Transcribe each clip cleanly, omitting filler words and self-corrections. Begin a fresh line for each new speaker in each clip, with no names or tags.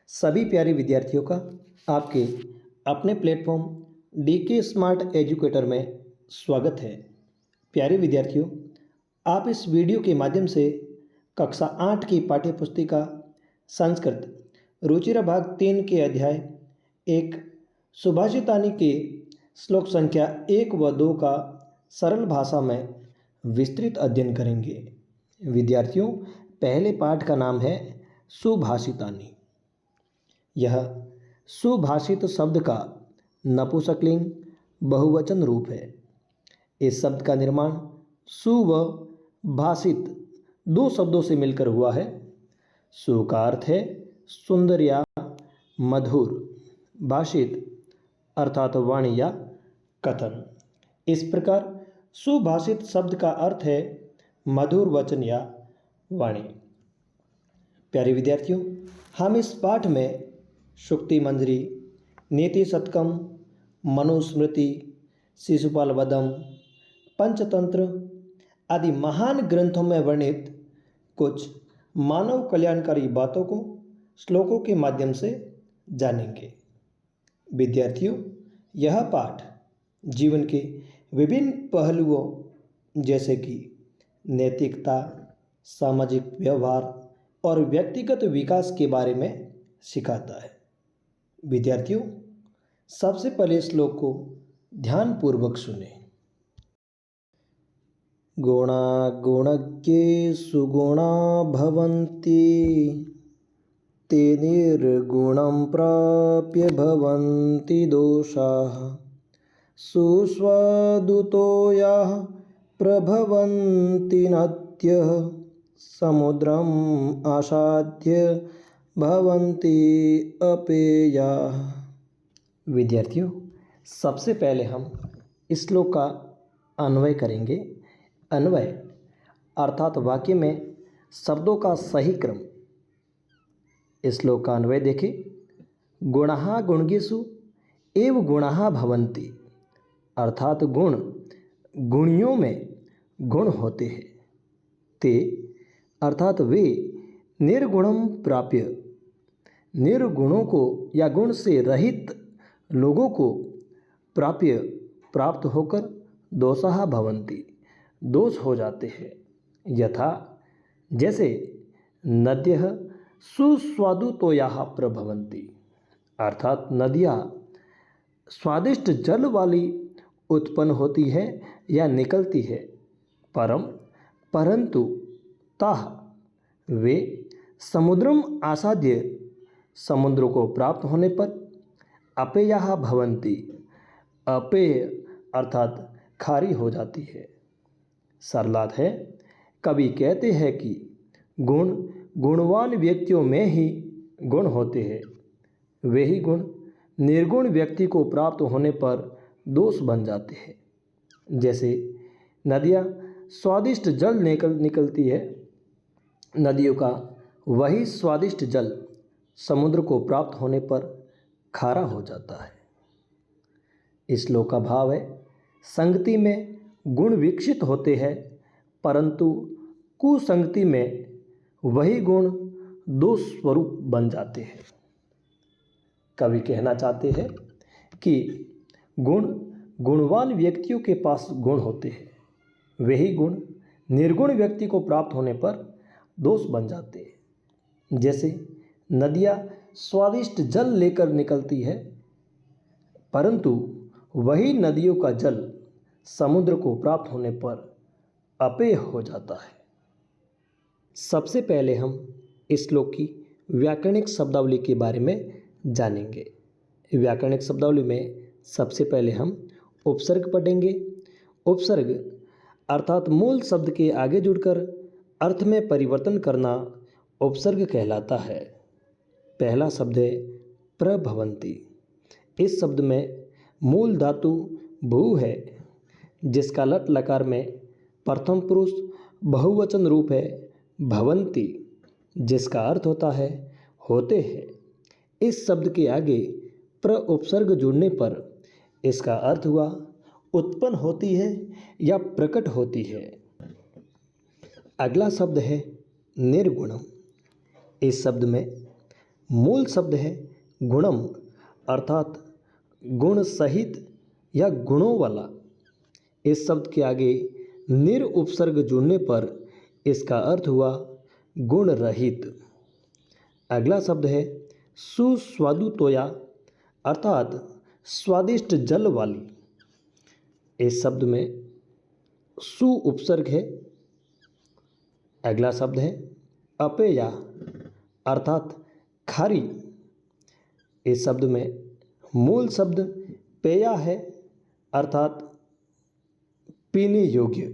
सभी प्यारे विद्यार्थियों का आपके अपने प्लेटफॉर्म डीके स्मार्ट एजुकेटर में स्वागत है। प्यारे विद्यार्थियों, आप इस वीडियो के माध्यम से कक्षा 8 की पाठ्यपुस्तिका संस्कृत रुचिरा भाग 3 के अध्याय 1 सुभाषितानी के श्लोक संख्या 1 व 2 का सरल भाषा में विस्तृत अध्ययन करेंगे। विद्यार्थियों, पहले पाठ का नाम है सुभाषितानी। यह सुभाषित शब्द का नपुंसकलिंग बहुवचन रूप है। इस शब्द का निर्माण सु व भाषित दो शब्दों से मिलकर हुआ है। सु का अर्थ है सुंदर या मधुर, भाषित अर्थात वाणी या कथन। इस प्रकार सुभाषित शब्द का अर्थ है मधुर वचन या वाणी। प्यारे विद्यार्थियों, हम इस पाठ में शुक्ति मंजरी, नीति शतकम, मनुस्मृति, शिशुपाल वधम, पंचतंत्र आदि महान ग्रंथों में वर्णित कुछ मानव कल्याणकारी बातों को श्लोकों के माध्यम से जानेंगे। विद्यार्थियों, यह पाठ जीवन के विभिन्न पहलुओं जैसे कि नैतिकता, सामाजिक व्यवहार और व्यक्तिगत विकास के बारे में सिखाता है। विद्यार्थियों, सबसे पहले श्लोक को ध्यानपूर्वक सुने। गुणा गुणज्ञे सुगुणा भवन्ति, ते निर्गुणं प्राप्य भवन्ति दोषाः, सुस्वादुतो याः प्रभवन्ति नद्यः, समुद्रम् आसाद्य भवन्ति अपेयाः। विद्यार्थियों, सबसे पहले हम इस श्लोक का अन्वय करेंगे। अन्वय अर्थात वाक्य में शब्दों का सही क्रम। इस श्लोक का अन्वय देखें। गुणः गुणगेषु एव गुणः भवन्ति, अर्थात गुण गुणियों में गुण होते हैं। ते अर्थात वे निर्गुणम प्राप्य, निर्गुणों को या गुण से रहित लोगों को प्राप्य प्राप्त होकर दोषाः भवन्ति, दोष हो जाते हैं। यथा जैसे नद्यः सुस्वादुतोयाः प्रभवन्ति, अर्थात नदियाँ स्वादिष्ट जल वाली उत्पन्न होती है या निकलती है, परंतु ताः वे समुद्रम आसाद्य, समुद्र को प्राप्त होने पर अपेयाः भवन्ति, अपेय अर्थात खारी हो जाती है। सरलार्थ है, कवि कहते हैं कि गुण गुणवान व्यक्तियों में ही गुण होते हैं, वे ही गुण निर्गुण व्यक्ति को प्राप्त होने पर दोष बन जाते हैं। जैसे नदियाँ स्वादिष्ट जल निकलती है, नदियों का वही स्वादिष्ट जल समुद्र को प्राप्त होने पर खारा हो जाता है। इस श्लोक का भाव है, संगति में गुण विकसित होते हैं, परंतु कुसंगति में वही गुण दोष स्वरूप बन जाते हैं। कवि कहना चाहते हैं कि गुण गुणवान व्यक्तियों के पास गुण होते हैं, वही गुण निर्गुण व्यक्ति को प्राप्त होने पर दोष बन जाते हैं। जैसे नदियाँ स्वादिष्ट जल लेकर निकलती है, परंतु वही नदियों का जल समुद्र को प्राप्त होने पर अपेय हो जाता है। सबसे पहले हम इस श्लोक की व्याकरणिक शब्दावली के बारे में जानेंगे। व्याकरणिक शब्दावली में सबसे पहले हम उपसर्ग पढ़ेंगे। उपसर्ग अर्थात मूल शब्द के आगे जुड़कर अर्थ में परिवर्तन करना उपसर्ग कहलाता है। पहला शब्द है प्रभवन्ति। इस शब्द में मूल धातु भू है, जिसका लट लकार में प्रथम पुरुष बहुवचन रूप है भवन्ति, जिसका अर्थ होता है होते हैं। इस शब्द के आगे प्र उपसर्ग जुड़ने पर इसका अर्थ हुआ उत्पन्न होती है या प्रकट होती है। अगला शब्द है निर्गुणम। इस शब्द में मूल शब्द है गुणम, अर्थात गुण सहित या गुणों वाला। इस शब्द के आगे निर उपसर्ग जुड़ने पर इसका अर्थ हुआ गुण रहित। अगला शब्द है सुस्वादु तोया, अर्थात स्वादिष्ट जल वाली। इस शब्द में सु उपसर्ग है। अगला शब्द है अपेया, अर्थात खारी। इस शब्द में मूल शब्द पेया है, अर्थात पीने योग्य,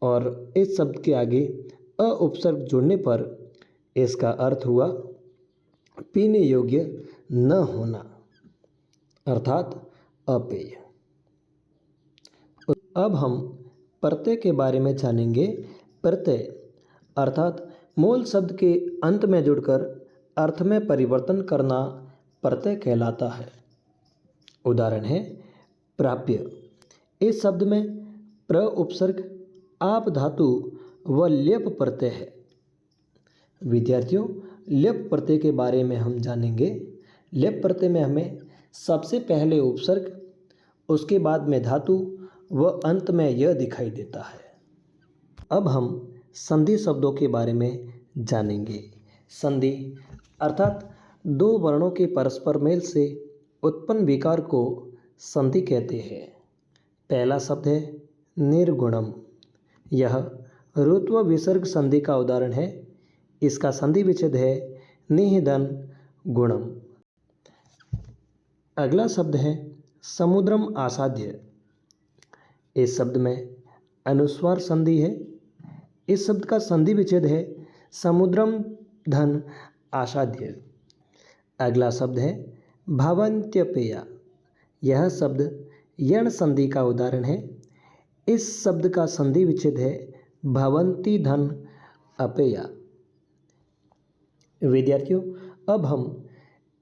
और इस शब्द के आगे अ उपसर्ग जोड़ने पर इसका अर्थ हुआ पीने योग्य न होना, अर्थात अपेय। अब हम प्रत्यय के बारे में जानेंगे। प्रत्यय अर्थात मूल शब्द के अंत में जुड़कर अर्थ में परिवर्तन करना प्रत्यय कहलाता है। उदाहरण है प्राप्य। इस शब्द में प्र उपसर्ग, आप धातु व लेप प्रत्यय है। विद्यार्थियों, लेप प्रत्यय के बारे में हम जानेंगे। लेप प्रत्यय में हमें सबसे पहले उपसर्ग, उसके बाद में धातु व अंत में यह दिखाई देता है। अब हम संधि शब्दों के बारे में जानेंगे। संधि अर्थात दो वर्णों के परस्पर मेल से उत्पन्न विकार को संधि कहते हैं। पहला शब्द है निर्गुणम। यह ऋत्व विसर्ग संधि का उदाहरण है। इसका संधि विच्छेद है निहिदन गुणम। अगला शब्द है समुद्रम आसाध्य। इस शब्द में अनुस्वार संधि है। इस शब्द का संधि विच्छेद है समुद्रम धन आसाध्य। अगला शब्द है भावन्त्यपेया। यह शब्द यण संधि का उदाहरण है। इस शब्द का संधि विच्छेद है भवन्ति धन अपेया। विद्यार्थियों, अब हम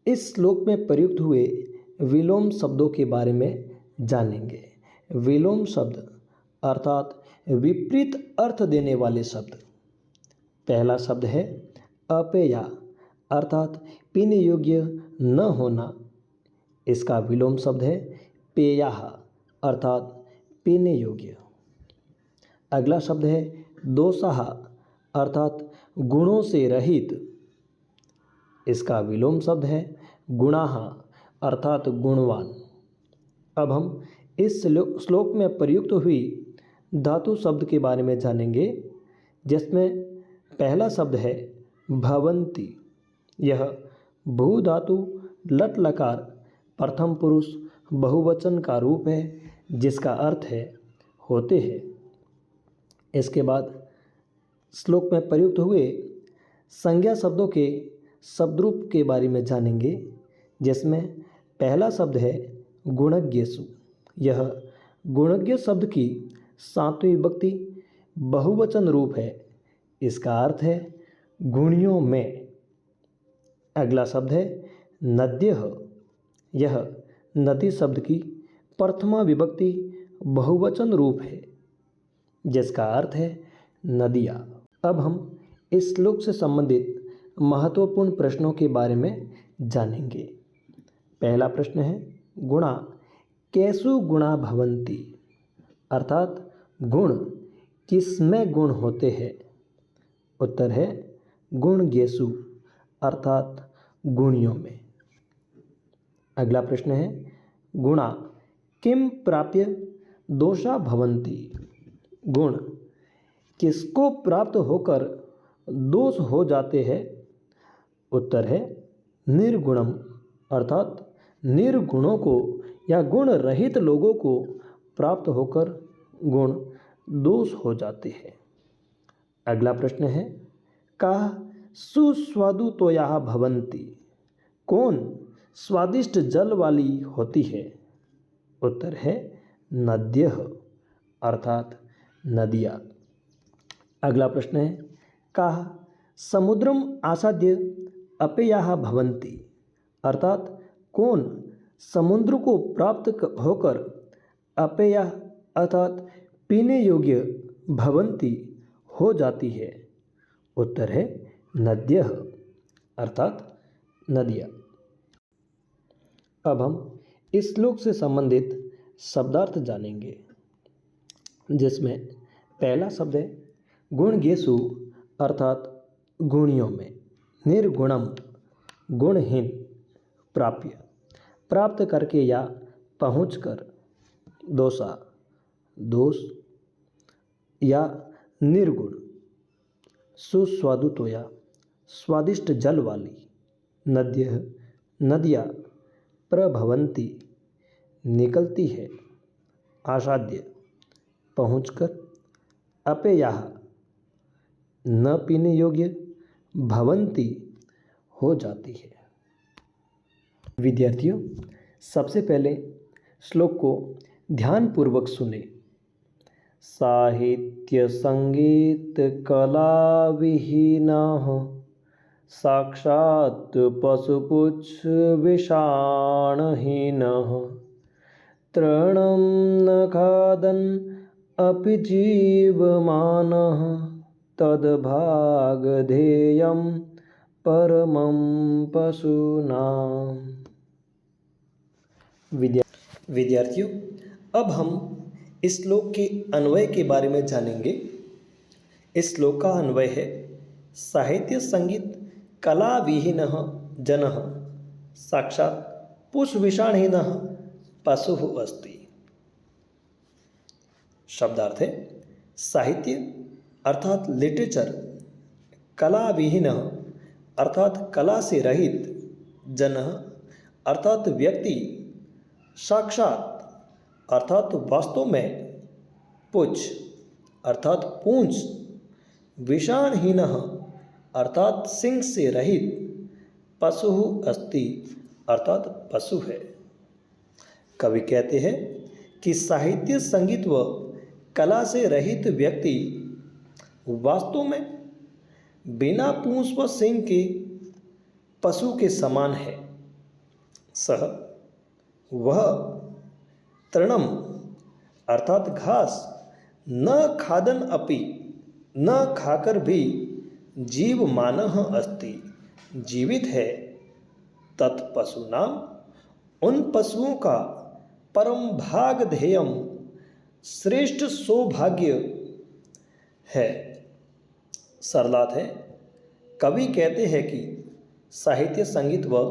इस श्लोक में प्रयुक्त हुए विलोम शब्दों के बारे में जानेंगे। विलोम शब्द अर्थात विपरीत अर्थ देने वाले शब्द। पहला शब्द है अपेया, अर्थात पीने योग्य न होना। इसका विलोम शब्द है पेया, अर्थात पीने योग्य। अगला शब्द है दोषाह, अर्थात गुणों से रहित। इसका विलोम शब्द है गुणाह, अर्थात गुणवान। अब हम इस श्लोक में प्रयुक्त हुई धातु शब्द के बारे में जानेंगे, जिसमें पहला शब्द है भवन्ति। यह भू धातु लट लकार प्रथम पुरुष बहुवचन का रूप है, जिसका अर्थ है होते हैं। इसके बाद श्लोक में प्रयुक्त हुए संज्ञा शब्दों के शब्दरूप के बारे में जानेंगे, जिसमें पहला शब्द है गुणज्ञेषु। यह गुणज्ञ शब्द की सातवीं विभक्ति बहुवचन रूप है। इसका अर्थ है गुणियों में। अगला शब्द है नद्यः। यह नदी शब्द की प्रथमा विभक्ति बहुवचन रूप है, जिसका अर्थ है नदियाँ। अब हम इस श्लोक से संबंधित महत्वपूर्ण प्रश्नों के बारे में जानेंगे। पहला प्रश्न है गुणा केषु गुणा भवन्ति, अर्थात गुण किसमें गुण होते हैं। उत्तर है गुणज्ञेषु, अर्थात गुणियों में। अगला प्रश्न है गुणा किम प्राप्य दोषा भवन्ति। गुण किसको प्राप्त होकर दोष हो जाते हैं। उत्तर है निर्गुणम, अर्थात निर्गुणों को या गुण रहित लोगों को प्राप्त होकर गुण दोष हो जाते हैं। अगला प्रश्न है काः सुस्वादु तोयाः भवन्ति। कौन स्वादिष्ट जल वाली होती है। उत्तर है नद्यः, अर्थात नदियाँ। अगला प्रश्न है काः समुद्रम आसाद्य अपेयाः भवन्ति, अर्थात कौन समुद्र को प्राप्त होकर अपेया अर्थात पीने योग्य भवन्ति हो जाती है। उत्तर है नद्यः, अर्थात नदियाँ। अब हम इस श्लोक से संबंधित शब्दार्थ जानेंगे, जिसमें पहला शब्द है गुणगेषु अर्थात गुणियों में, निर्गुणम गुणहीन, प्राप्य प्राप्त करके या पहुँच कर, दोषा दोष या निर्गुण, सुस्वादुतोया स्वादिष्ट जल वाली, नद्यः नदियाँ, प्रभवन्ति निकलती है, आसाद्य पहुँचकर, अपेयाः न पीने योग्य, भवन्ति हो जाती है। विद्यार्थियों, सबसे पहले श्लोक को ध्यानपूर्वक सुने। साहित्य संगीत कला विहीनः साक्षात् पशुपुच्छ विषाणहीनः तृणं न खादन् अपि जीवमानः तद्भागधेयं परमं पशूनाम्। विद्यार्थियों, अब हम इस श्लोक के अन्वय के बारे में जानेंगे। इस श्लोक का अन्वय है साहित्य संगीत कला विहीनः जनः साक्षात् पुष्पविषाणहीनः पशुः अस्ति। शब्दार्थ है साहित्य अर्थात लिटरेचर, कला विहीनः अर्थात कला से रहित, जनः अर्थात व्यक्ति, साक्षात अर्थात वास्तव में, पुच्छ अर्थात पूंछ, विषाणहीनः अर्थात सिंह से रहित, पशुः अस्ति अर्थात पशु है। कवि कहते हैं कि साहित्य संगीत व कला से रहित व्यक्ति वास्तव में बिना पूंछ व सिंह के पशु के समान है। सह वह तृणम अर्थात घास, न खादन अपि न खाकर भी, जीवमानः अस्ति जीवित है, तत्पशूनाम उन पशुओं का, परम भाग ध्येयम श्रेष्ठ सौभाग्य है। सरलार्थ है कवि कहते हैं कि साहित्य संगीत व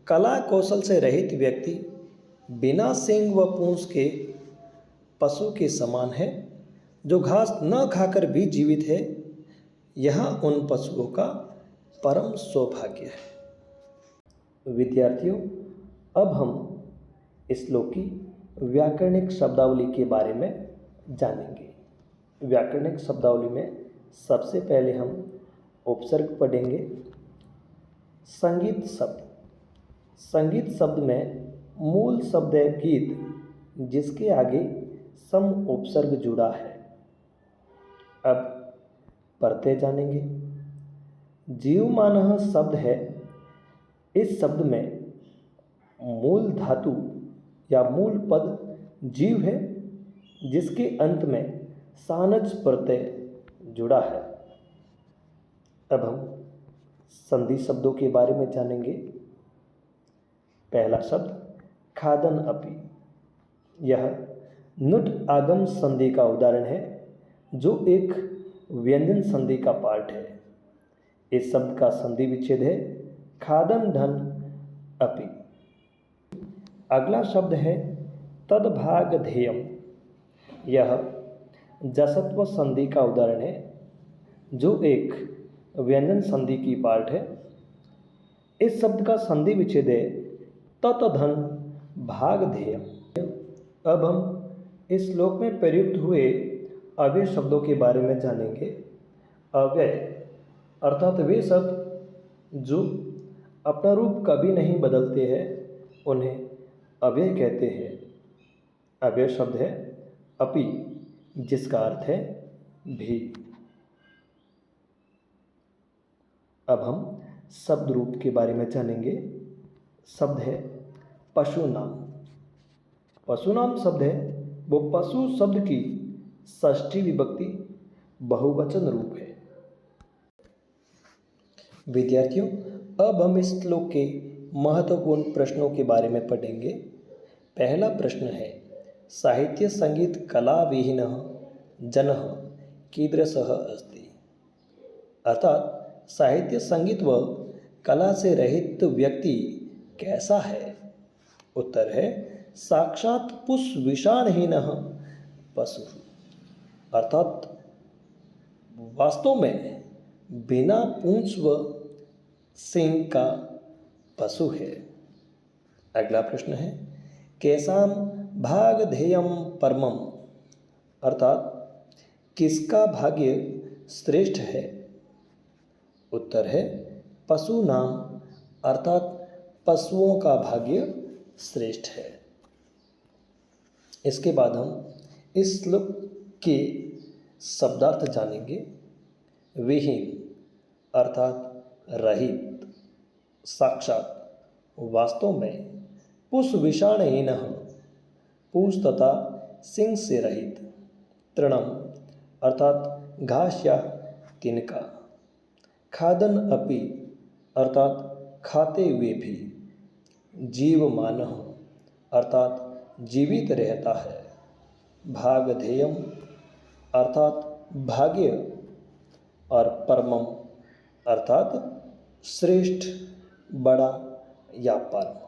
कला कौशल से रहित व्यक्ति बिना सींग व पूंछ के पशु के समान है, जो घास न खाकर भी जीवित है। यह उन पशुओं का परम सौभाग्य है। विद्यार्थियों, अब हम इस श्लोक की व्याकरणिक शब्दावली के बारे में जानेंगे। व्याकरणिक शब्दावली में सबसे पहले हम उपसर्ग पढ़ेंगे। संगीत शब्द, संगीत शब्द में मूल शब्द है गीत, जिसके आगे सम उपसर्ग जुड़ा है। अब प्रत्यय जानेंगे। जीवमानः शब्द है। इस शब्द में मूल धातु या मूल पद जीव है, जिसके अंत में सानच प्रत्यय जुड़ा है। अब हम संधि शब्दों के बारे में जानेंगे। पहला शब्द खादन अपि, यह नुट आगम संधि का उदाहरण है, जो एक व्यंजन संधि का पार्ट है। इस शब्द का संधि विच्छेद है खादन धन अपि। अगला शब्द है तद्भाग ध्येयम, यह जसत्व संधि का उदाहरण है, जो एक व्यंजन संधि की पार्ट है। इस शब्द का संधि विच्छेद है ततधन भाग ध्येयम। अब हम इस श्लोक में प्रयुक्त हुए अव्यय शब्दों के बारे में जानेंगे। अव्यय अर्थात वे शब्द जो अपना रूप कभी नहीं बदलते हैं, उन्हें अव्यय कहते हैं। अव्यय शब्द है अपि, जिसका अर्थ है भी। अब हम शब्द रूप के बारे में जानेंगे। शब्द है पशुनाम। पशुनाम शब्द है वो पशु शब्द की षष्ठी विभक्ति बहुवचन रूप है। विद्यार्थियों, अब हम इस श्लोक के महत्वपूर्ण प्रश्नों के बारे में पढ़ेंगे। पहला प्रश्न है, साहित्य संगीत कला विहीनः जनः कीदृशः अस्ति। अर्थात साहित्य संगीत व कला से रहित व्यक्ति कैसा है। उत्तर है, साक्षात पुष्पविषाणहीनः पशु। अर्थात वास्तव में बिना पूंछ व सिंह का पशु है। अगला प्रश्न है, केषां भागधेयं परमम्। अर्थात किसका भाग्य श्रेष्ठ है। उत्तर है, पशूनां। अर्थात पशुओं का भाग्य श्रेष्ठ है। इसके बाद हम इस श्लोक के शब्दार्थ जानेंगे। विहीन अर्थात रहित, साक्षात, वास्तव में, पुष्पविषाणहीनः पूंछ तथा सिंग से रहित, तृणम अर्थात घास या तिनका, खादन अपि अर्थात खाते हुए भी, जीवमानः अर्थात जीवित रहता है, भागधेयम अर्थात भाग्य और परमम अर्थात श्रेष्ठ, बड़ा या परम।